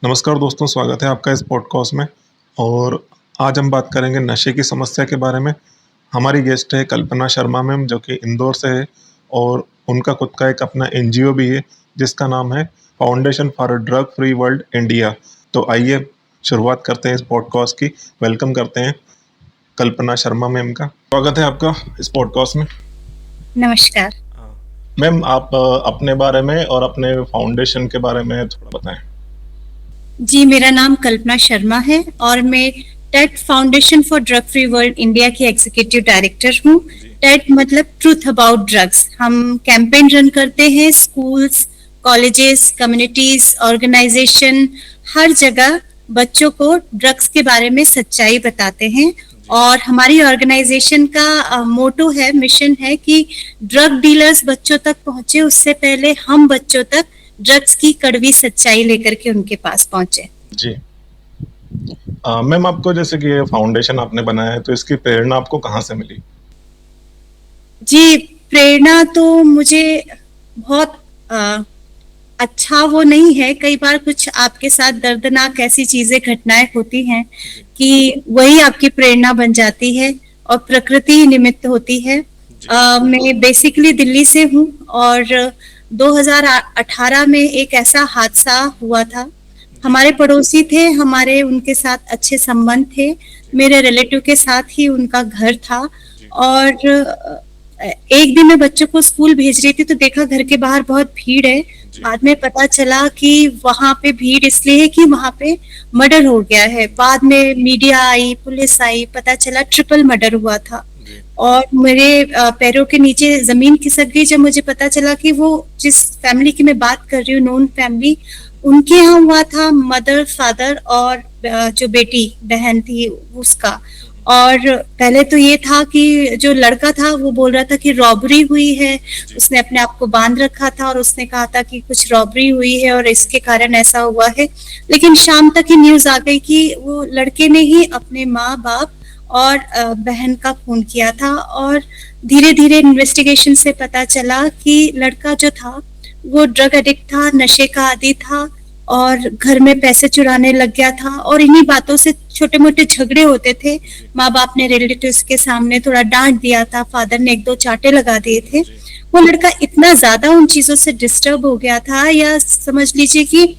नमस्कार दोस्तों, स्वागत है आपका इस पॉडकास्ट में। और आज हम बात करेंगे नशे की समस्या के बारे में। हमारी गेस्ट है कल्पना शर्मा मैम, जो कि इंदौर से है और उनका खुद का एक अपना एनजीओ भी है जिसका नाम है foundation for a drug free world India. तो आइए शुरुआत करते हैं इस पॉडकास्ट की। वेलकम करते हैं कल्पना शर्मा मैम का। स्वागत है आपका इस पॉडकास्ट में। नमस्कार। मैम, आप अपने बारे में और अपने फाउंडेशन के बारे में थोड़ा बताएं। जी, मेरा नाम कल्पना शर्मा है और मैं Tate foundation for drug free world India की एग्जीक्यूटिव डायरेक्टर हूँ। टेट मतलब ट्रूथ अबाउट ड्रग्स। हम कैंपेन रन करते हैं स्कूल्स, कॉलेजेस, कम्युनिटीज, ऑर्गेनाइजेशन, हर जगह बच्चों को ड्रग्स के बारे में सच्चाई बताते हैं। और हमारी ऑर्गेनाइजेशन का मोटो है, मिशन है कि ड्रग डीलर्स बच्चों तक पहुंचे उससे पहले हम बच्चों तक ड्रग्स की कड़वी सच्चाई लेकर के उनके पास पहुंचे। जी मैम, आपको जैसे कि ये फाउंडेशन आपने बनाया है तो इसकी प्रेरणा आपको कहाँ से मिली? जी, प्रेरणा तो मुझे बहुत अच्छा वो नहीं है। कई बार कुछ आपके साथ दर्दनाक ऐसी चीजें घटनाएं होती हैं कि वही आपकी प्रेरणा बन जाती है और प्रकृति निमित्त होती है। मैं बेसिकली दिल्ली से हूँ और 2018 में एक ऐसा हादसा हुआ था। हमारे पड़ोसी थे, हमारे उनके साथ अच्छे संबंध थे, मेरे रिलेटिव के साथ ही उनका घर था। और एक दिन मैं बच्चों को स्कूल भेज रही थी तो देखा घर के बाहर बहुत भीड़ है। बाद में पता चला कि वहां पे भीड़ इसलिए है कि वहां पे मर्डर हो गया है। बाद में मीडिया आई, पुलिस आई, पता चला ट्रिपल मर्डर हुआ था। और मेरे पैरों के नीचे जमीन खिसक गई जब मुझे पता चला कि वो जिस फैमिली की मैं बात कर रही हूँ, नोन फैमिली, उनके यहाँ हुआ था। मदर, फादर और जो बेटी बहन थी उसका। और पहले तो ये था कि जो लड़का था वो बोल रहा था कि रॉबरी हुई है, उसने अपने आप को बांध रखा था और उसने कहा था कि कुछ रॉबरी हुई है और इसके कारण ऐसा हुआ है। लेकिन शाम तक ही न्यूज आ गई कि वो लड़के ने ही अपने माँ बाप और बहन का खून किया था। और धीरे धीरे इन्वेस्टिगेशन से पता चला कि लड़का जो था वो ड्रग एडिक्ट था, नशे का आदी था और घर में पैसे चुराने लग गया था। और इन्हीं बातों से छोटे मोटे झगड़े होते थे। माँ बाप ने रिलेटिव्स के सामने थोड़ा डांट दिया था, फादर ने एक दो चांटे लगा दिए थे। वो लड़का इतना ज्यादा उन चीजों से डिस्टर्ब हो गया था, या समझ लीजिए कि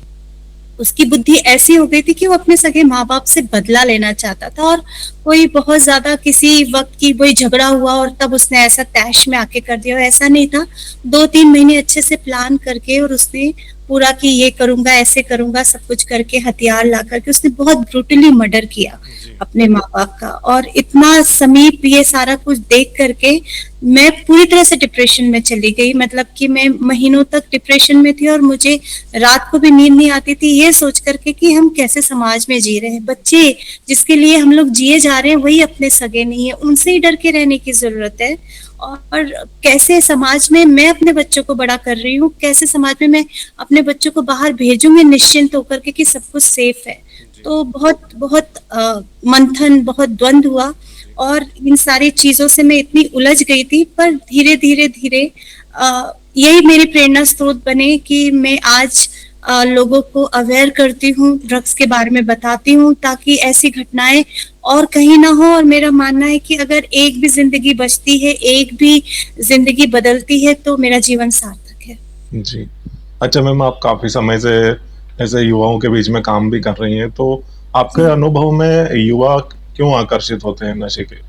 उसकी बुद्धि ऐसी हो गई थी कि वो अपने सगे माँ बाप से बदला लेना चाहता था। और कोई बहुत ज्यादा किसी वक्त की वही झगड़ा हुआ और तब उसने ऐसा तैश में आके कर दिया। ऐसा नहीं था, 2-3 महीने अच्छे से प्लान करके और उसने पूरा कि ये करूंगा, ऐसे करूंगा, सब कुछ करके हथियार ला करके उसने बहुत ब्रूटली मर्डर किया अपने माँ बाप का। और इतना समीप ये सारा कुछ देख करके मैं पूरी तरह से डिप्रेशन में चली गई। मतलब कि मैं महीनों तक डिप्रेशन में थी और मुझे रात को भी नींद नहीं आती थी ये सोच करके कि हम कैसे समाज में जी रहे हैं। बच्चे जिसके लिए हम लोग जिए जा रहे हैं वही अपने सगे नहीं है, उनसे ही डर के रहने की जरूरत है। और कैसे समाज में मैं अपने बच्चों को बड़ा कर रही हूँ, कैसे समाज में मैं अपने बच्चों को बाहर भेजूंगी निश्चिंत होकर के कि सब कुछ सेफ है। तो बहुत बहुत मंथन, बहुत द्वंद हुआ और इन सारी चीजों से मैं इतनी उलझ गई थी। पर धीरे धीरे धीरे यही मेरी प्रेरणा स्रोत बने कि मैं आज लोगों को अवेयर करती हूँ, ड्रग्स के बारे में बताती हूँ ताकि ऐसी घटनाएं और कहीं ना हो। और मेरा मानना है कि अगर एक भी जिंदगी बचती है, एक भी जिंदगी बदलती है तो मेरा जीवन सार्थक है। जी। अच्छा मैम, आप काफी समय से ऐसे युवाओं के बीच में काम भी कर रही हैं, तो आपके अनुभव में युवा क्यों आकर्षित होते हैं नशे के?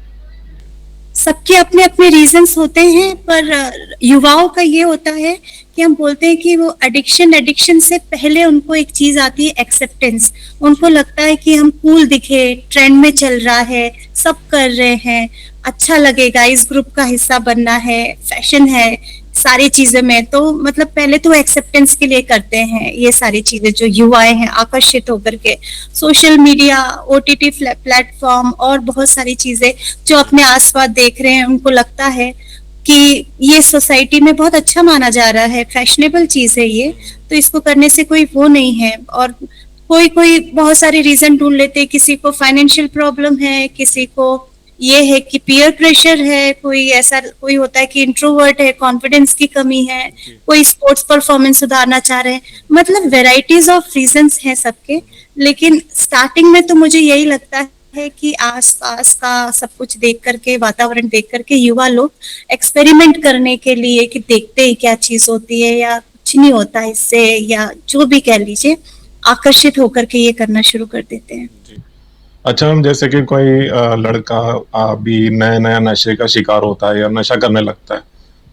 सबके अपने अपने रीजंस होते हैं, पर युवाओं का ये होता है कि हम बोलते हैं कि वो एडिक्शन से पहले उनको एक चीज आती है, एक्सेप्टेंस। उनको लगता है कि हम कूल दिखे, ट्रेंड में चल रहा है, सब कर रहे हैं, अच्छा लगेगा, इस ग्रुप का हिस्सा बनना है, फैशन है सारी चीजें में। तो मतलब पहले तो एक्सेप्टेंस के लिए करते हैं ये सारी चीजें। जो युवाएं हैं आकर्षित होकर के सोशल मीडिया, ओटीटी प्लेटफॉर्म और बहुत सारी चीजें जो अपने आसपास देख रहे हैं, उनको लगता है कि ये सोसाइटी में बहुत अच्छा माना जा रहा है, फैशनेबल चीज है ये, तो इसको करने से कोई वो नहीं है। और कोई कोई बहुत सारे रीजन ढूंढ लेते हैं, किसी को फाइनेंशियल प्रॉब्लम है, किसी को ये है कि पीयर प्रेशर है, कोई ऐसा कोई होता है कि इंट्रोवर्ट है, कॉन्फिडेंस की कमी है, जी। कोई स्पोर्ट्स परफॉर्मेंस सुधारना चाह रहे हैं, मतलब वेराइटीज ऑफ रीजंस हैं सबके। लेकिन स्टार्टिंग में तो मुझे यही लगता है कि आसपास का सब कुछ देख करके, वातावरण देख करके युवा लोग एक्सपेरिमेंट करने के लिए कि देखते हैं क्या चीज होती है या कुछ नहीं होता इससे, या जो भी कह लीजिए, आकर्षित होकर के ये करना शुरू कर देते हैं। जी। अच्छा मैम, जैसे कि कोई लड़का अभी नया-नया नशे का शिकार होता है या नशा करने लगता है,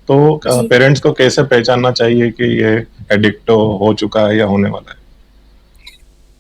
तो जी। पेरेंट्स को कैसे पहचानना चाहिए कि ये एडिक्ट हो चुका है या होने वाला है?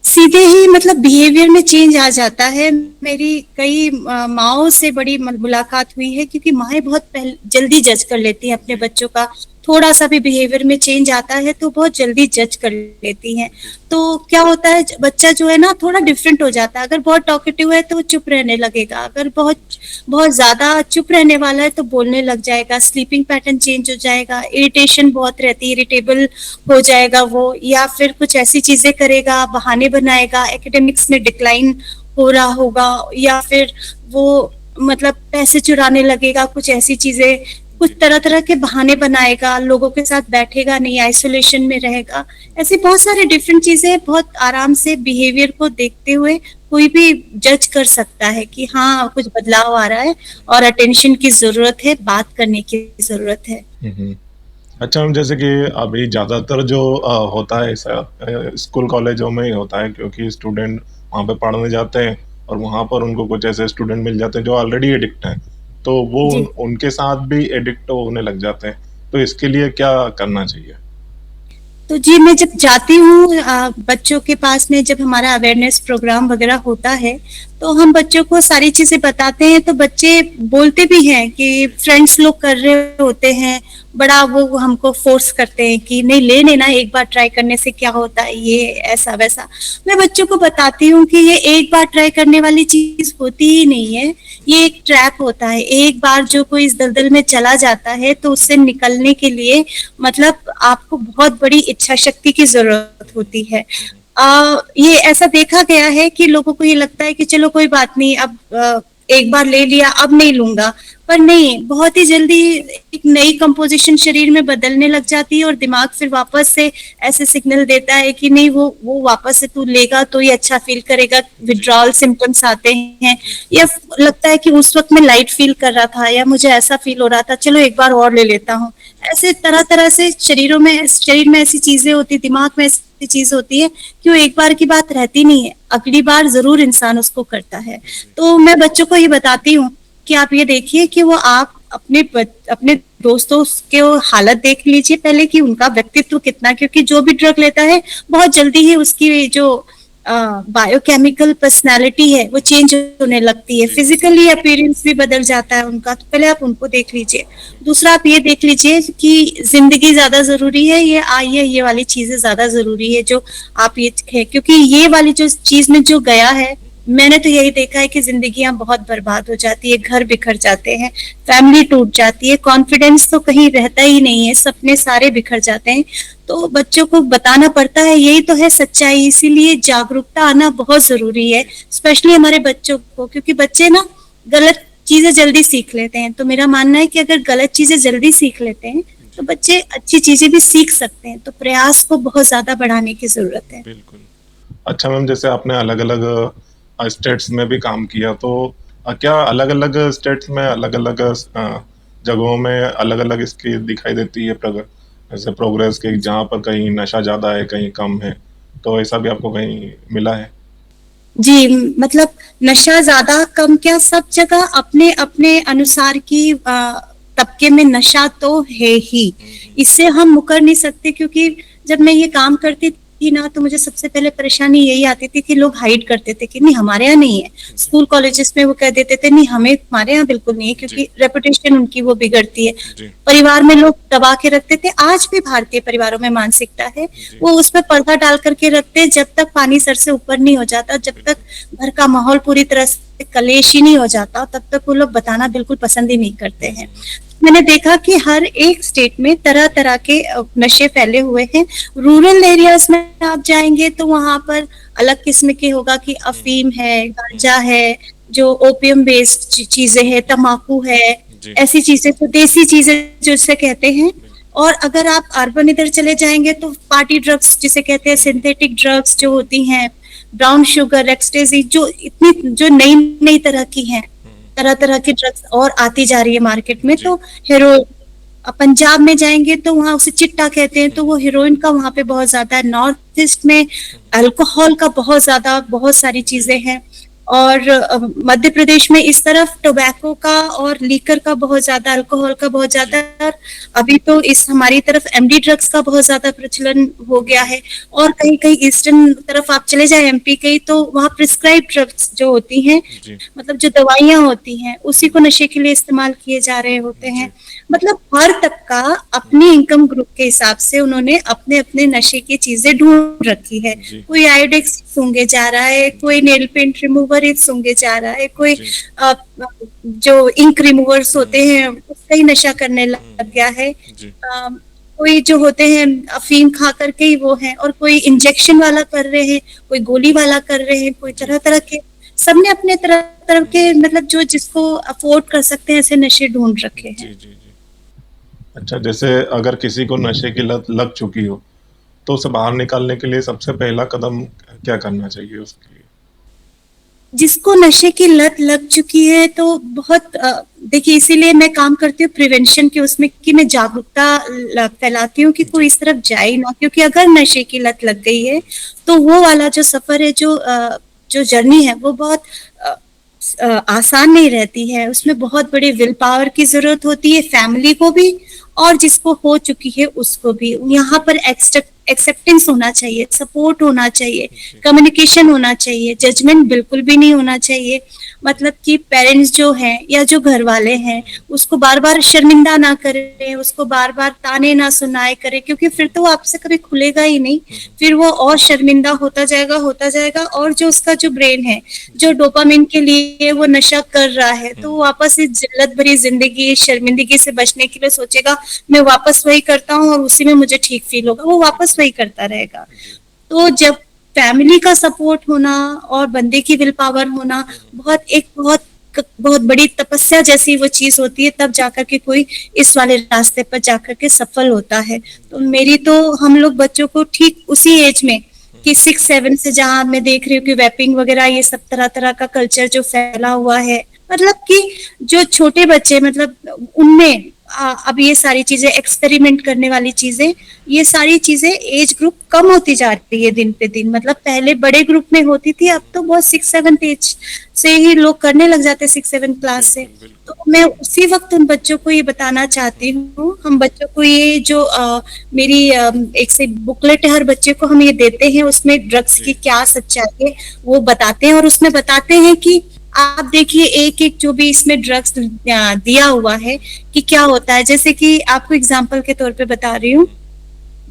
सीधे ही मतलब बिहेवियर में चेंज आ जाता है। मेरी कई माँओं से बड़ी मुलाकात हुई है, क्योंकि माएँ बहुत जल्दी जज कर लेती हैं अपने बच्चों का। थोड़ा सा भी बिहेवियर में चेंज आता है तो बहुत जल्दी जज कर लेती हैं। तो क्या होता है, बच्चा जो है ना थोड़ा डिफरेंट हो जाता है। अगर बहुत टॉकेटिव है तो चुप रहने लगेगा, अगर बहुत बहुत ज्यादा चुप रहने वाला है तो बोलने लग जाएगा, स्लीपिंग पैटर्न चेंज हो जाएगा, इरिटेशन बहुत रहती है, इरिटेबल हो जाएगा वो, या फिर कुछ ऐसी चीजें करेगा, बहाने बनाएगा, एकेडमिक्स में डिक्लाइन हो रहा होगा, या फिर वो मतलब पैसे चुराने लगेगा, कुछ ऐसी चीजें, कुछ तरह तरह के बहाने बनाएगा, लोगों के साथ बैठेगा नहीं, आइसोलेशन में रहेगा। ऐसी बहुत सारी डिफरेंट चीजें बहुत आराम से बिहेवियर को देखते हुए कोई भी जज कर सकता है कि हाँ कुछ बदलाव आ रहा है और अटेंशन की जरूरत है, बात करने की जरूरत है। अच्छा मैम, जैसे कि अभी ज़्यादातर जो होता है ऐसा स्कूल कॉलेजों में ही होता है, क्योंकि स्टूडेंट वहाँ पे पढ़ने जाते हैं और वहाँ पर उनको कुछ ऐसे स्टूडेंट मिल जाते हैं जो ऑलरेडी एडिक्ट हैं, तो वो जी। उनके साथ भी एडिक्ट होने लग जाते हैं। तो इसके लिए क्या करना चाहिए? तो जी, मैं जब जाती हूँ बच्चों के पास में, जब हमारा अवेयरनेस प्रोग्राम वगैरह होता है तो हम बच्चों को सारी चीजें बताते हैं, तो बच्चे बोलते भी हैं कि फ्रेंड्स लोग कर रहे होते हैं, बड़ा वो हमको फोर्स करते हैं कि नहीं ले लेना, एक बार ट्राई करने से क्या होता है, ये ऐसा वैसा। मैं बच्चों को बताती हूँ कि ये एक बार ट्राई करने वाली चीज होती ही नहीं है, ये एक ट्रैप होता है। एक बार जो कोई इस दलदल में चला जाता है तो उससे निकलने के लिए मतलब आपको बहुत बड़ी इच्छा शक्ति की जरूरत होती है। ये ऐसा देखा गया है कि लोगों को ये लगता है कि चलो कोई बात नहीं, अब एक बार ले लिया अब नहीं लूंगा, पर नहीं, बहुत ही जल्दी एक नई कंपोजिशन शरीर में बदलने लग जाती है और दिमाग फिर वापस से ऐसे सिग्नल देता है कि नहीं, वो वापस से तू लेगा तो ये अच्छा फील करेगा, विड्रॉल सिम्टम्स आते हैं, या लगता है कि उस वक्त मैं लाइट फील कर रहा था या मुझे ऐसा फील हो रहा था, चलो एक बार और ले लेता हूँ। ऐसे तरह तरह से शरीर में ऐसी चीजें होती, दिमाग में ऐसी चीज होती है कि वो एक बार की बात रहती नहीं है, अगली बार जरूर इंसान उसको करता है। तो मैं बच्चों को ये बताती हूँ कि आप ये देखिए कि वो आप अपने दोस्तों के वो हालत देख लीजिए पहले कि उनका व्यक्तित्व कितना, क्योंकि जो भी ड्रग लेता है बहुत जल्दी ही उसकी जो बायोकेमिकल पर्सनालिटी है वो चेंज होने लगती है, फिजिकली अपीयरेंस भी बदल जाता है उनका। तो पहले आप उनको देख लीजिए। दूसरा आप ये देख लीजिए कि जिंदगी ज्यादा जरूरी है ये वाली चीजें ज्यादा जरूरी है जो आप ये है, क्योंकि ये वाली जो चीज में जो गया है, मैंने तो यही देखा है कि जिंदगियां बहुत बर्बाद हो जाती है, घर बिखर जाते हैं, फैमिली टूट जाती है, कॉन्फिडेंस तो कहीं रहता ही नहीं है, सपने सारे बिखर जाते हैं। तो बच्चों को बताना पड़ता है, यही तो है सच्चाई। इसीलिए जागरूकता आना बहुत जरूरी है, स्पेशली हमारे बच्चों को, क्योंकि बच्चे ना गलत चीजें जल्दी सीख लेते हैं। तो मेरा मानना है कि अगर गलत चीजें जल्दी सीख लेते हैं तो बच्चे अच्छी चीजें भी सीख सकते हैं। तो प्रयास को बहुत ज्यादा बढ़ाने की जरूरत है। बिल्कुल। अच्छा मैम, जैसे आपने अलग-अलग स्टेट्स में भी काम किया, तो क्या अलग-अलग स्टेट्स में अलग-अलग जगहों में अलग-अलग इसकी दिखाई देती है ऐसे प्रोग्रेस की, जहाँ पर कहीं नशा ज़्यादा है, कहीं कम है, तो ऐसा भी आपको कहीं मिला है? जी, मतलब नशा ज्यादा कम क्या, सब जगह अपने अपने अनुसार की तबके में नशा तो है ही, इससे हम मुकर नहीं सकते। क्योंकि जब मैं ये काम करती थी ना तो मुझे सबसे पहले परेशानी यही आती थी कि लोग हाइड करते थे कि नहीं हमारे यहाँ नहीं है। स्कूल कॉलेजेस में वो कह देते थे नहीं हमारे यहाँ बिल्कुल नहीं है, क्योंकि रेपुटेशन उनकी वो बिगड़ती है। परिवार में लोग दबा के रखते थे, आज भी भारतीय परिवारों में मानसिकता है, वो उसमें पर्दा डाल करके रखते हैं। जब तक पानी सर से ऊपर नहीं हो जाता, जब तक घर का माहौल पूरी तरह से कलेश ही नहीं हो जाता, तब तक वो लोग बताना बिल्कुल पसंद ही नहीं करते हैं। मैंने देखा कि हर एक स्टेट में तरह तरह के नशे फैले हुए हैं। रूरल एरियाज में आप जाएंगे तो वहां पर अलग किस्म के होगा कि अफीम है, गांजा है, जो ओपियम बेस्ड चीजें हैं, तम्बाकू है, जी। ऐसी चीजें, तो देसी चीजें जो इसे कहते हैं। और अगर आप अर्बन इधर चले जाएंगे तो पार्टी ड्रग्स जिसे कहते हैं, सिंथेटिक ड्रग्स जो होती हैं, ब्राउन शुगर, एक्सटेजी, जो इतनी जो नई नई तरह की हैं, तरह तरह की ड्रग्स और आती जा रही है मार्केट में। जी। तो हेरोइन, पंजाब में जाएंगे तो वहाँ उसे चिट्टा कहते हैं, तो वो हीरोइन का वहाँ पे बहुत ज्यादा है। नॉर्थ ईस्ट में अल्कोहल का बहुत ज्यादा, बहुत सारी चीजें हैं। और मध्य प्रदेश में इस तरफ टोबैको का और लीकर का बहुत ज्यादा, अल्कोहल का बहुत ज्यादा है। और अभी तो इस हमारी तरफ एमडी ड्रग्स का बहुत ज्यादा प्रचलन हो गया है। और कहीं कहीं ईस्टर्न तरफ आप चले जाए, एमपी कहीं, तो वहाँ प्रिस्क्राइब ड्रग्स जो होती हैं, जी। मतलब जो दवाइयां होती हैं, उसी को नशे के लिए इस्तेमाल किए जा रहे होते हैं। मतलब हर तबका अपनी इनकम ग्रुप के हिसाब से उन्होंने अपने अपने नशे की चीजें ढूंढ रखी है। जी। कोई आयोडेक्स सूंघे जा रहा है, कोई नेल पेंट रिमूवर सूंघे जा रहा है, कोई जी। जो इंक रिमूवर्स होते हैं उसका ही नशा करने लग गया है। जी। कोई जो होते हैं अफीम खा करके ही वो है, और कोई इंजेक्शन वाला कर रहे हैं, कोई गोली वाला कर रहे हैं, कोई तरह तरह के, सबने अपने तरह तरह के, मतलब जो जिसको अफोर्ड कर सकते हैं ऐसे नशे ढूंढ रखे जी। हैं। जी। जी। अच्छा, जैसे अगर किसी को नशे की लत लग चुकी हो, तो उसे बाहर निकालने के लिए सबसे पहला कदम क्या करना चाहिए उसके लिए? जिसको नशे की लत लग चुकी है तो बहुत देखिए, इसीलिए मैं काम करती हूँ प्रिवेंशन के उसमें, कि मैं जागरूकता फैलाती हूँ कि कोई इस तरफ जाए ना। क्योंकि अगर नशे की लत लग गई है तो वो वाला जो सफर है, जो जर्नी है, वो बहुत आसान नहीं रहती है। उसमें बहुत बड़ी विल पावर की जरूरत होती है, फैमिली को भी और जिसको हो चुकी है उसको भी। यहाँ पर एक्सेप्टेंस होना चाहिए, सपोर्ट होना चाहिए, कम्युनिकेशन होना चाहिए, जजमेंट बिल्कुल भी नहीं होना चाहिए। मतलब कि पेरेंट्स जो हैं या जो घर वाले हैं उसको बार बार शर्मिंदा ना करें, उसको बार बार ताने ना सुनाए करें, क्योंकि फिर तो वो आपसे कभी खुलेगा ही नहीं। फिर वो और शर्मिंदा होता जाएगा, होता जाएगा। और जो उसका जो ब्रेन है, जो डोपामिन के लिए वो नशा कर रहा है, तो वो वापस इस जिल्लत भरी जिंदगी, शर्मिंदगी से बचने के लिए सोचेगा मैं वापस वही करता हूँ और उसी में मुझे ठीक फील होगा, वो वापस वही करता रहेगा। तो जब फैमिली का सपोर्ट होना और बंदे की विल पावर होना बहुत बड़ी तपस्या जैसी वो चीज होती है, तब जाकर के कोई इस वाले रास्ते पर जाकर के सफल होता है। तो मेरी तो, हम लोग बच्चों को ठीक उसी एज में कि 6-7 से, जहां मैं देख रही हूँ कि वेपिंग वगैरह ये सब तरह तरह का कल्चर जो फैला हुआ है, मतलब कि जो छोटे बच्चे, मतलब उनमें अब ये सारी चीजें, एक्सपेरिमेंट करने वाली चीजें, ये सारी चीजें एज ग्रुप कम होती जा रही है दिन पे दिन। मतलब पहले बड़े ग्रुप में होती थी, अब तो बहुत 6-7 एज से ही लोग करने लग जाते हैं, 6-7 क्लास से। तो मैं उसी वक्त उन बच्चों को ये बताना चाहती हूँ, हम बच्चों को ये जो मेरी एक से बुकलेट है, हर बच्चे को हम ये देते हैं, उसमें ड्रग्स की क्या सच्चाई है वो बताते हैं। और उसमें बताते हैं कि आप देखिए एक एक जो भी इसमें ड्रग्स दिया हुआ है कि क्या होता है। जैसे कि आपको एग्जांपल के तौर पे बता रही हूँ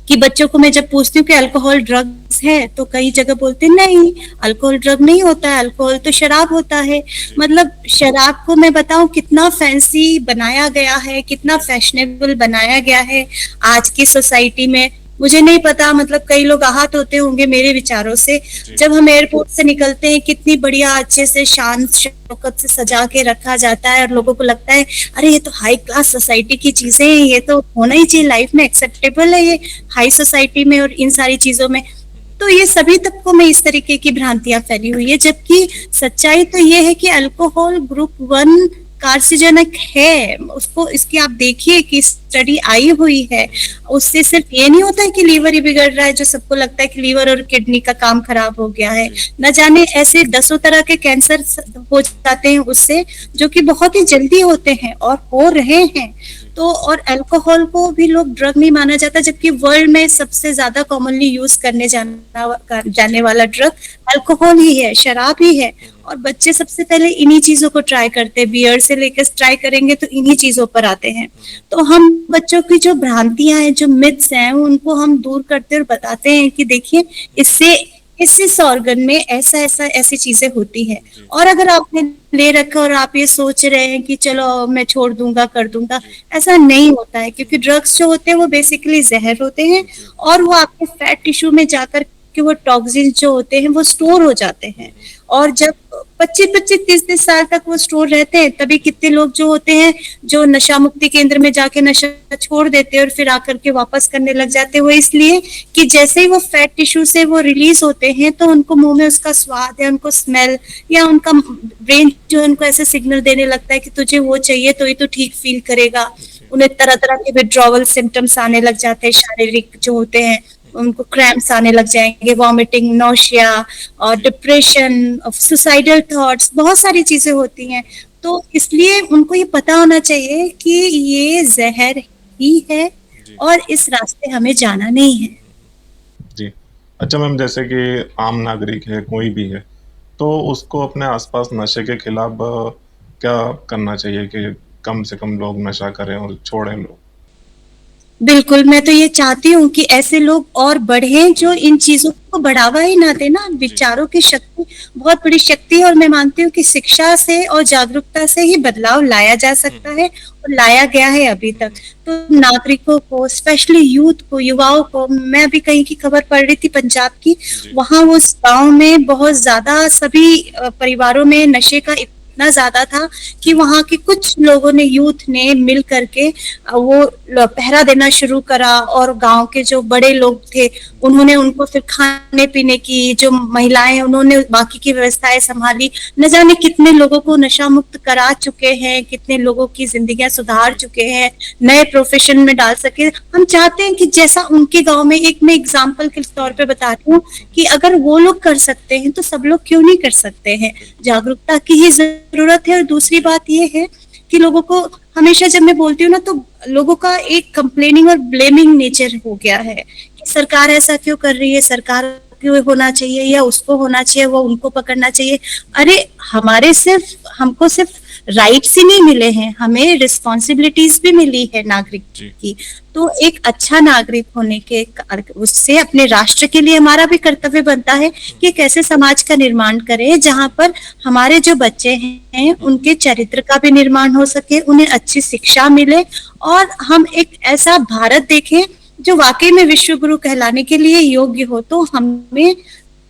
कि बच्चों को मैं जब पूछती हूँ कि अल्कोहल ड्रग्स है, तो कई जगह बोलते हैं नहीं, अल्कोहल ड्रग नहीं होता है, अल्कोहल तो शराब होता है। मतलब शराब को मैं बताऊं कितना फैंसी बनाया गया है, कितना फैशनेबल बनाया गया है आज की सोसाइटी में। मुझे नहीं पता, मतलब कई लोग आहत होते होंगे मेरे विचारों से। जब हम एयरपोर्ट से निकलते हैं, कितनी बढ़िया अच्छे से शान शौकत से सजा के रखा जाता है, और लोगों को लगता है अरे ये तो हाई क्लास सोसाइटी की चीजें हैं, ये तो होना ही चाहिए, लाइफ में एक्सेप्टेबल है ये हाई सोसाइटी में और इन सारी चीजों में। तो ये सभी तबकों में इस तरीके की भ्रांतियां फैली हुई है, जबकि सच्चाई तो ये है कि अल्कोहल ग्रुप 1 कार्सिजनक है। उसको, इसकी आप देखिए कि स्टडी आई हुई है। उससे सिर्फ ये नहीं होता है कि लीवर ही बिगड़ रहा है, जो सबको लगता है कि लीवर और किडनी का काम खराब हो गया है। न जाने ऐसे 10 तरह के कैंसर हो जाते हैं उससे, जो कि बहुत ही जल्दी होते हैं और हो रहे हैं। तो और अल्कोहल को भी लोग ड्रग नहीं माना जाता, जबकि वर्ल्ड में सबसे ज्यादा कॉमनली यूज करने जाने वाला ड्रग अल्कोहल ही है, शराब ही है। और बच्चे सबसे पहले इन्हीं चीजों को ट्राई करते हैं, बियर से लेकर ट्राई करेंगे तो इन्हीं चीजों पर आते हैं। तो हम बच्चों की जो भ्रांतियां हैं, जो मिथ्स हैं, उनको हम दूर करते और बताते हैं कि देखिए इससे इस ऑर्गन में ऐसा ऐसा ऐसी चीजें होती है। और अगर आपने ले रखा और आप ये सोच रहे हैं कि चलो मैं छोड़ दूंगा, कर दूंगा, ऐसा नहीं होता है। क्योंकि ड्रग्स जो होते हैं वो बेसिकली जहर होते हैं, और वो आपके फैट टिश्यू में जाकर कि वो टॉक्सिन जो होते हैं वो स्टोर हो जाते हैं। और जब 25-25 30-30 साल तक वो स्टोर रहते हैं, तभी कितने लोग जो होते हैं जो नशा मुक्ति केंद्र में जाके नशा छोड़ देते हैं और फिर आकर के वापस करने लग जाते हैं। वो इसलिए कि जैसे ही वो फैट टिश्यू से वो रिलीज होते हैं तो उनको मुंह में उसका स्वाद है, उनको स्मेल, या उनका ब्रेन जो है उनको ऐसे सिग्नल देने लगता है कि तुझे वो चाहिए तो ही तो ठीक फील करेगा। उन्हें तरह तरह के विड्रॉवल सिम्टम्स आने लग जाते हैं, शारीरिक जो होते हैं, उनको क्रैम्प्स आने लग जाएंगे, वॉमिटिंग, नोशिया और डिप्रेशन, सुसाइडल थॉट्स, बहुत सारी चीजें होती हैं। तो इसलिए उनको ये पता होना चाहिए कि ये जहर ही है और इस रास्ते हमें जाना नहीं है। जी। अच्छा मैम, जैसे कि आम नागरिक है, कोई भी है, तो उसको अपने आसपास नशे के खिलाफ क्या करना चाहिए कि कम से कम लोग नशा करें और छोड़ें लोग? बिल्कुल, मैं तो ये चाहती हूँ कि ऐसे लोग और बढ़ें जो इन चीजों को बढ़ावा ही ना दें ना। विचारों की शक्ति बहुत बड़ी शक्ति है और मैं मानती हूँ कि शिक्षा से और जागरूकता से ही बदलाव लाया जा सकता है और लाया गया है अभी तक। तो नागरिकों को, स्पेशली यूथ को, युवाओं को, मैं अभी कहीं की खबर पढ़ रही थी पंजाब की, वहां उस गांव में बहुत ज्यादा सभी परिवारों में नशे का इतना ज्यादा था कि वहां के कुछ लोगों ने, यूथ ने मिल करके वो पहरा देना शुरू करा और गांव के जो बड़े लोग थे उन्होंने उनको फिर खाने पीने की, जो महिलाएं उन्होंने बाकी की व्यवस्थाएं संभाली। न जाने कितने लोगों को नशा मुक्त करा चुके हैं, कितने लोगों की जिंदगियां सुधार चुके हैं, नए प्रोफेशन में डाल सके। हम चाहते हैं कि जैसा उनके गांव में, एक मैं एग्जाम्पल के तौर पे बताती हूँ कि अगर वो लोग कर सकते हैं तो सब लोग क्यों नहीं कर सकते हैं। जागरूकता की ही जरूरत है। और दूसरी बात ये है कि लोगों को हमेशा, जब मैं बोलती हूँ ना, तो लोगों का एक कंप्लेनिंग और ब्लेमिंग नेचर हो गया है कि सरकार ऐसा क्यों कर रही है, सरकार क्यों होना चाहिए या उसको होना चाहिए, वो उनको पकड़ना चाहिए। अरे हमको सिर्फ राइट्स ही नहीं मिले हैं, हमें रिस्पॉन्सिबिलिटीज भी मिली है नागरिक की। तो एक अच्छा नागरिक होने के उससे अपने राष्ट्र के लिए हमारा भी कर्तव्य बनता है कि कैसे समाज का निर्माण करें जहां पर हमारे जो बच्चे हैं उनके चरित्र का भी निर्माण हो सके, उन्हें अच्छी शिक्षा मिले और हम एक ऐसा भारत देखें जो वाकई में विश्व गुरु कहलाने के लिए योग्य हो। तो हमें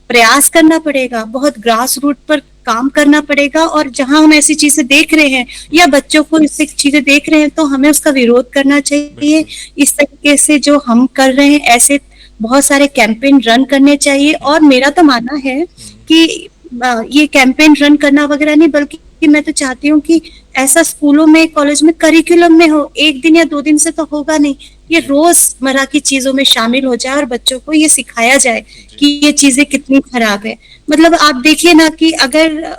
प्रयास करना पड़ेगा, बहुत ग्रास रूट पर काम करना पड़ेगा। और जहां हम ऐसी चीजें देख रहे हैं या बच्चों को इससे चीजें देख रहे हैं तो हमें उसका विरोध करना चाहिए। इस तरीके से जो हम कर रहे हैं ऐसे बहुत सारे कैंपेन रन करने चाहिए। और मेरा तो मानना है कि ये कैंपेन रन करना वगैरह नहीं, बल्कि मैं तो चाहती हूँ कि ऐसा स्कूलों में, कॉलेज में, करिकुलम में हो। 1 दिन या 2 दिन से तो होगा नहीं, ये रोजमर्रा की चीजों में शामिल हो जाए और बच्चों को ये सिखाया जाए कि ये चीजें कितनी खराब है। मतलब आप देखिए ना कि अगर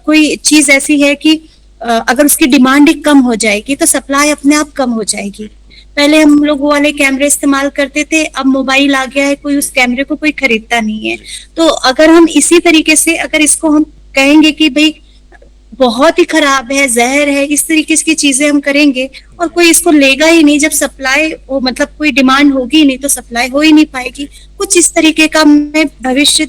कोई चीज ऐसी है कि अगर उसकी डिमांड ही कम हो जाएगी तो सप्लाई अपने आप कम हो जाएगी। पहले हम लोग वो वाले कैमरे इस्तेमाल करते थे, अब मोबाइल आ गया है, कोई उस कैमरे को कोई खरीदता नहीं है। तो अगर हम इसी तरीके से, अगर इसको हम कहेंगे कि भाई बहुत ही खराब है, जहर है, इस तरीके की चीजें हम करेंगे और कोई इसको लेगा ही नहीं, जब सप्लाई वो मतलब कोई डिमांड होगी ही नहीं तो सप्लाई हो ही नहीं पाएगी। कुछ इस तरीके का मैं भविष्य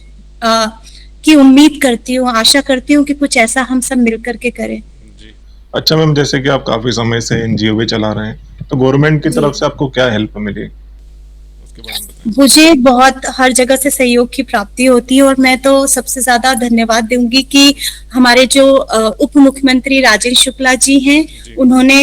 की उम्मीद करती हूँ, आशा करती हूँ कि कुछ ऐसा हम सब मिलकर के करें। अच्छा मैम, जैसे कि आप काफी समय से एनजीओ भी चला रहे हैं, तो गवर्नमेंट की तरफ से आपको क्या हेल्प मिली? मुझे बहुत हर जगह से सहयोग की प्राप्ति होती है और मैं तो सबसे ज्यादा धन्यवाद दूंगी कि हमारे जो उप मुख्यमंत्री राजेश शुक्ला जी हैं, उन्होंने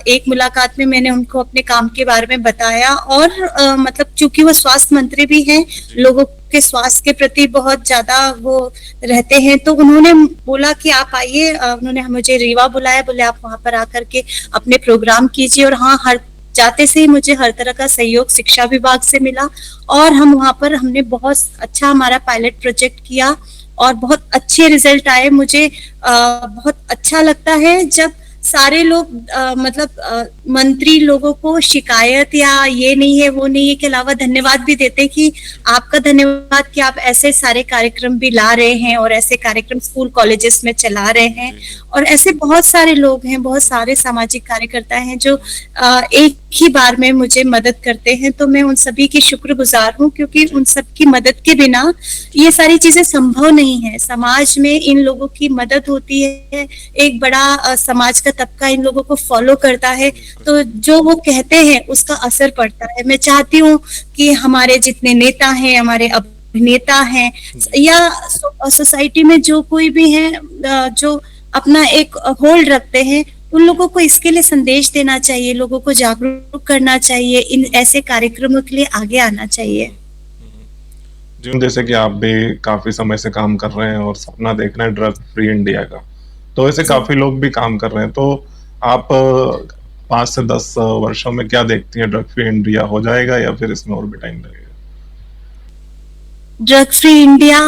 एक मुलाकात में मैंने उनको अपने काम के बारे में बताया और मतलब चूंकि वो स्वास्थ्य मंत्री भी हैं, लोगों के स्वास्थ्य के प्रति बहुत ज्यादा वो रहते हैं, तो उन्होंने बोला कि आप आइए। उन्होंने मुझे रीवा बुलाया, बोले आप वहां पर आकर के अपने प्रोग्राम कीजिए। और हाँ, हर जाते से ही मुझे हर तरह का सहयोग शिक्षा विभाग से मिला और हम वहां पर हमने बहुत अच्छा हमारा पायलट प्रोजेक्ट किया और बहुत अच्छे रिजल्ट आए। मुझे बहुत अच्छा लगता है जब सारे लोग मतलब मंत्री लोगों को शिकायत या ये नहीं है वो नहीं है के अलावा धन्यवाद भी देते हैं कि आपका धन्यवाद कि आप ऐसे सारे कार्यक्रम भी ला रहे हैं और ऐसे कार्यक्रम स्कूल कॉलेजेस में चला रहे हैं। और ऐसे बहुत सारे लोग हैं, बहुत सारे सामाजिक कार्यकर्ता हैं जो एक ही बार में मुझे मदद करते हैं। तो मैं उन सभी की शुक्रगुजार हूँ क्योंकि उन सब की मदद के बिना ये सारी चीजें संभव नहीं है। समाज में इन लोगों की मदद होती है, एक बड़ा समाज का तबका इन लोगों को फॉलो करता है, तो जो वो कहते हैं उसका असर पड़ता है। मैं चाहती हूँ कि हमारे जितने नेता हैं, हमारे अब अभिनेता हैं या सोसाइटी में जो कोई भी है जो अपना एक होल्ड रखते हैं, उन लोगों को इसके लिए संदेश देना चाहिए, लोगों को जागरूक करना चाहिए, इन ऐसे कार्यक्रमों के लिए आगे आना चाहिए। जी, जैसे कि आप भी काफ़ी समय से काम कर रहे हैं और सपना देख रहे हैं ड्रग फ्री इंडिया का, तो ऐसे जी। काफ़ी लोग भी काम कर रहे हैं, तो आप 5 से 10 वर्षों में क्या देखती हैं, ड्रग फ्री इंडिया हो जाएगा या फिर इसमें और भी टाइम लगेगा? ड्रग फ्री इंडिया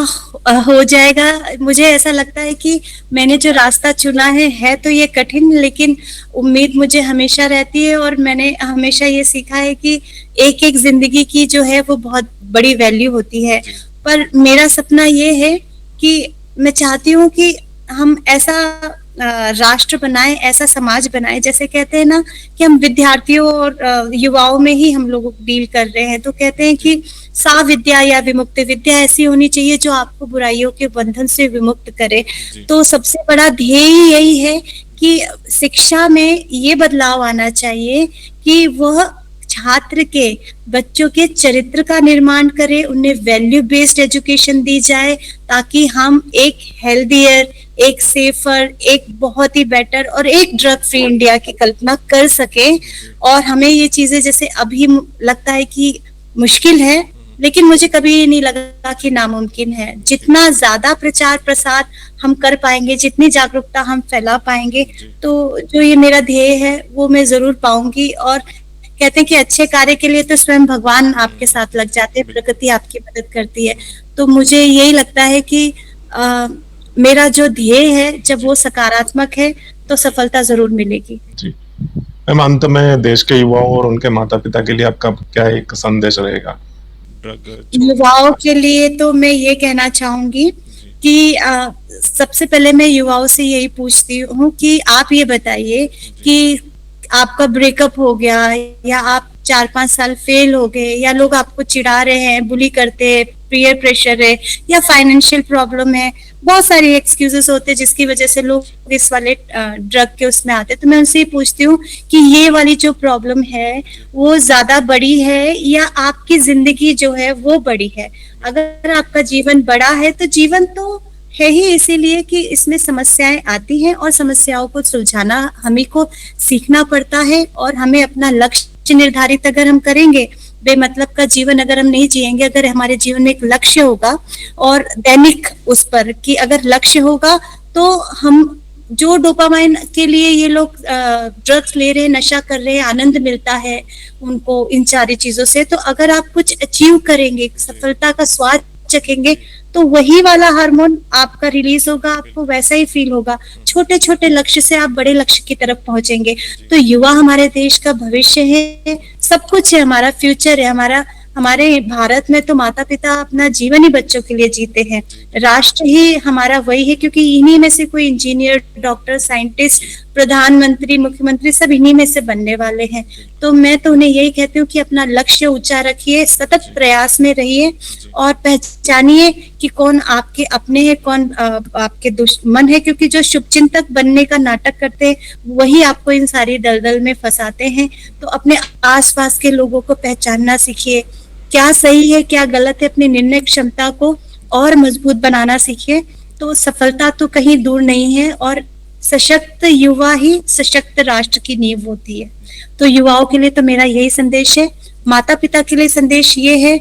हो जाएगा। मुझे ऐसा लगता है कि मैंने जो रास्ता चुना है तो ये कठिन, लेकिन उम्मीद मुझे हमेशा रहती है और मैंने हमेशा ये सीखा है कि एक-एक ज़िंदगी की जो है वो बहुत बड़ी वैल्यू होती है। पर मेरा सपना ये है कि मैं चाहती हूँ कि हम ऐसा राष्ट्र बनाएँ, ऐसा समाज बनाएँ, जैसे कहते हैं ना कि हम विद्यार्थियों और युवाओं में ही हम लोग डील कर रहे हैं, तो कहते हैं कि सा विद्या या विमुक्ति विद्या ऐसी होनी चाहिए जो आपको बुराइयों के बंधन से विमुक्त करे। तो सबसे बड़ा ध्येय यही है कि शिक्षा में ये बदलाव आना चाहिए कि वह छात्र के बच्चों के चरित्र का निर्माण करे, उन्हें वैल्यू बेस्ड एजुकेशन दी जाए ताकि हम एक हेल्दियर, एक सेफर, एक बहुत ही बेटर और एक ड्रग फ्री इंडिया की कल्पना कर सके। और हमें ये चीजें जैसे अभी लगता है कि मुश्किल है, लेकिन मुझे कभी ये नहीं लगा कि नामुमकिन है। जितना ज्यादा प्रचार प्रसार हम कर पाएंगे, जितनी जागरूकता हम फैला पाएंगे, तो जो ये मेरा ध्येय है वो मैं जरूर पाऊंगी। और कहते हैं कि अच्छे कार्य के लिए तो स्वयं भगवान आपके साथ लग जाते हैं, प्रकृति आपकी मदद करती है। तो मुझे यही लगता है कि मेरा जो ध्येय है जब वो सकारात्मक है तो सफलता जरूर मिलेगी। जी मैम, अंत में देश के युवाओं और उनके माता पिता के लिए आपका क्या एक संदेश रहेगा? युवाओं के लिए तो मैं ये कहना चाहूंगी कि सबसे पहले मैं युवाओं से यही पूछती हूँ कि आप ये बताइए कि आपका ब्रेकअप हो गया या आप 4-5 साल फेल हो गए या लोग आपको चिढ़ा रहे हैं, बुली करते हैं, पीयर प्रेशर है या फाइनेंशियल प्रॉब्लम है, बहुत सारी एक्सक्यूजेस होते हैं जिसकी वजह से लोग इस वाले ड्रग के उसमें आते हैं। तो मैं उनसे पूछती हूँ कि ये वाली जो प्रॉब्लम है वो ज्यादा बड़ी है या आपकी जिंदगी जो है वो बड़ी है। अगर आपका जीवन बड़ा है तो जीवन तो है ही इसीलिए कि इसमें समस्याएं आती हैं और समस्याओं को सुलझाना हमें को सीखना पड़ता है। और हमें अपना लक्ष्य निर्धारित अगर हम करेंगे, बेमतलब का जीवन अगर हम नहीं जिएंगे, अगर हमारे जीवन में एक लक्ष्य होगा और दैनिक उस पर कि अगर लक्ष्य होगा तो हम जो डोपामाइन के लिए ये लोग ड्रग्स ले रहे हैं, नशा कर रहे हैं, आनंद मिलता है उनको इन सारी चीजों से, तो अगर आप कुछ अचीव करेंगे, सफलता का स्वाद चखेंगे, तो वही वाला हार्मोन आपका रिलीज होगा, आपको वैसा ही फील होगा। छोटे छोटे लक्ष्य से आप बड़े लक्ष्य की तरफ पहुंचेंगे। तो युवा हमारे देश का भविष्य है, सब कुछ है, हमारा फ्यूचर है। हमारे भारत में तो माता पिता अपना जीवन ही बच्चों के लिए जीते हैं, राष्ट्र ही हमारा वही है, क्योंकि इन्हीं में से कोई इंजीनियर, डॉक्टर, साइंटिस्ट, प्रधानमंत्री, मुख्यमंत्री सब इन्हीं में से बनने वाले हैं। तो मैं तो उन्हें यही कहती हूँ कि अपना लक्ष्य ऊंचा रखिए, सतत प्रयास में रहिए और पहचानिए कि कौन आपके अपने हैं, कौन आपके दुश्मन है, क्योंकि जो शुभचिंतक बनने का नाटक करते हैं वही आपको इन सारी दलदल में फंसाते हैं। तो अपने आसपास के लोगों को पहचानना सीखिए, क्या सही है क्या गलत है, अपनी निर्णय क्षमता को और मजबूत बनाना सीखिए। तो सफलता तो कहीं दूर नहीं है और सशक्त युवा ही सशक्त राष्ट्र की नींव होती है। तो युवाओं के लिए तो मेरा यही संदेश है। माता पिता के लिए संदेश ये है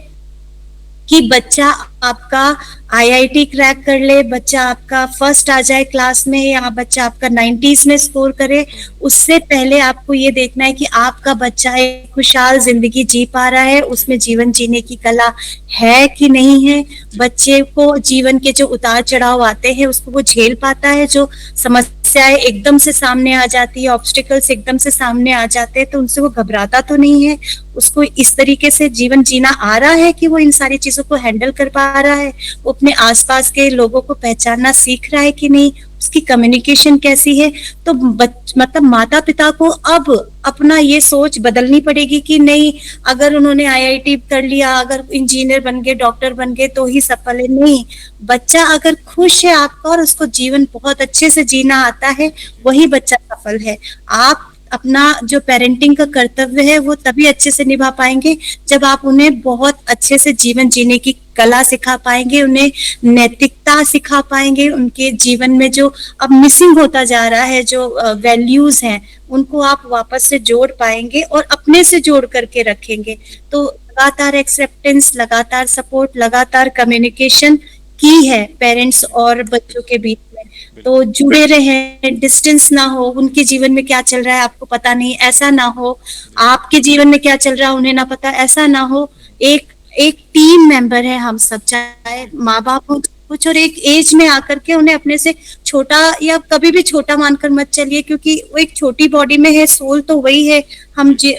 कि बच्चा आपका आईआईटी क्रैक कर ले, बच्चा आपका फर्स्ट आ जाए क्लास में या बच्चा आपका 90s में स्कोर करे, उससे पहले आपको ये देखना है कि आपका बच्चा एक खुशहाल जिंदगी जी पा रहा है, उसमें जीवन जीने की कला है कि नहीं है, बच्चे को जीवन के जो उतार चढ़ाव आते हैं उसको वो झेल पाता है, जो समस्याएं एकदम से सामने आ जाती है, ऑब्स्टिकल्स एकदम से सामने आ जाते हैं तो उनसे वो घबराता तो नहीं है, उसको इस तरीके से जीवन जीना आ रहा है कि वो इन सारी चीजों को हैंडल कर पा रहा है, वो अपने आसपास के लोगों को पहचानना सीख रहा है कि नहीं, उसकी कम्युनिकेशन कैसी है। तो मतलब माता पिता को अब अपना ये सोच बदलनी पड़ेगी कि नहीं अगर उन्होंने आईआईटी कर लिया, अगर इंजीनियर बन गए, डॉक्टर बन गए तो ही सफल है। नहीं, बच्चा अगर खुश है आपका और उसको जीवन बहुत अच्छे से जीना आता है वही बच्चा सफल है। आप अपना जो पेरेंटिंग का कर्तव्य है वो तभी अच्छे से निभा पाएंगे जब आप उन्हें बहुत अच्छे से जीवन जीने की कला सिखा पाएंगे, उन्हें नैतिकता सिखा पाएंगे, उनके जीवन में जो अब मिसिंग होता जा रहा है, जो वैल्यूज हैं, उनको आप वापस से जोड़ पाएंगे और अपने से जोड़ करके रखेंगे। तो लगातार एक्सेप्टेंस, लगातार सपोर्ट, लगातार कम्युनिकेशन की है पेरेंट्स और बच्चों के बीच में। तो जुड़े रहें, डिस्टेंस ना हो, उनके जीवन में क्या चल रहा है आपको पता नहीं ऐसा ना हो, आपके जीवन में क्या चल रहा है उन्हें ना पता ऐसा ना हो। एक एक टीम मेंबर है हम सब, चाहे माँ बाप हो कुछ, और एक एज में आकर के उन्हें अपने से छोटा या कभी भी छोटा मानकर मत चलिए, क्योंकि वो एक छोटी बॉडी में है, सोल तो वही है। हम जो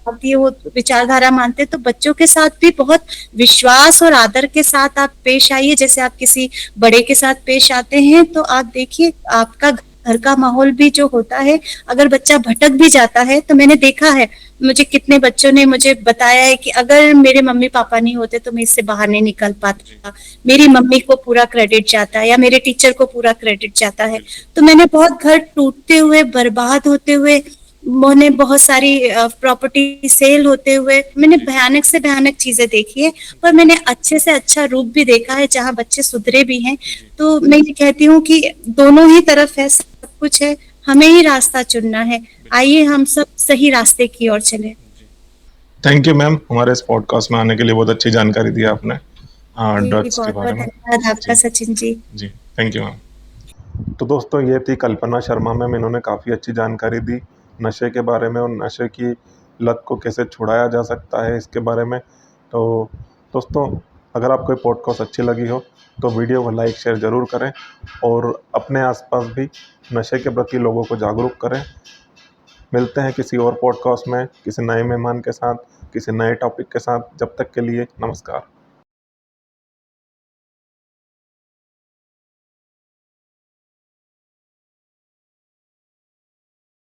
होती है वो विचारधारा मानते हैं, तो बच्चों के साथ भी बहुत विश्वास और आदर के साथ आप पेश आइए, जैसे आप किसी बड़े के साथ पेश आते हैं। तो आप देखिए आपका घर का माहौल भी जो होता है, अगर बच्चा भटक भी जाता है, तो मैंने देखा है, मुझे कितने बच्चों ने मुझे बताया है कि अगर मेरे मम्मी पापा नहीं होते तो मैं इससे बाहर नहीं निकल पाता, मेरी मम्मी को पूरा क्रेडिट जाता है या मेरे टीचर को पूरा क्रेडिट जाता है। तो मैंने बहुत घर टूटते हुए, बर्बाद होते हुए, मैंने बहुत सारी प्रॉपर्टी सेल होते हुए, मैंने भयानक से भयानक चीजें देखी है, पर मैंने अच्छे से अच्छा रूप भी देखा है जहाँ बच्चे सुधरे भी हैं। तो मैं ये कहती हूँ कि दोनों ही तरफ है, सब कुछ है, हमें ही रास्ता चुनना है। आइए हम सब सही रास्ते की ओर चले। थैंक यू मैम, हमारे इस पॉडकास्ट में आने के लिए बहुत अच्छी जानकारी दी आपने ड्रग्स के बहुत बारे बहुत में। धन्यवाद आपका जी सचिन जी। जी, थैंक यू मैम। तो दोस्तों, ये थी कल्पना शर्मा मैम। इन्होंने काफ़ी अच्छी जानकारी दी नशे के बारे में और नशे की लत को कैसे छुड़ाया जा सकता है इसके बारे में। तो दोस्तों, अगर आपको ये पॉडकास्ट अच्छी लगी हो तो वीडियो को लाइक शेयर ज़रूर करें और अपने आसपास भी नशे के प्रति लोगों को जागरूक करें। मिलते हैं किसी और पॉडकास्ट में किसी नए मेहमान के साथ, किसी नए टॉपिक के साथ। जब तक के लिए नमस्कार।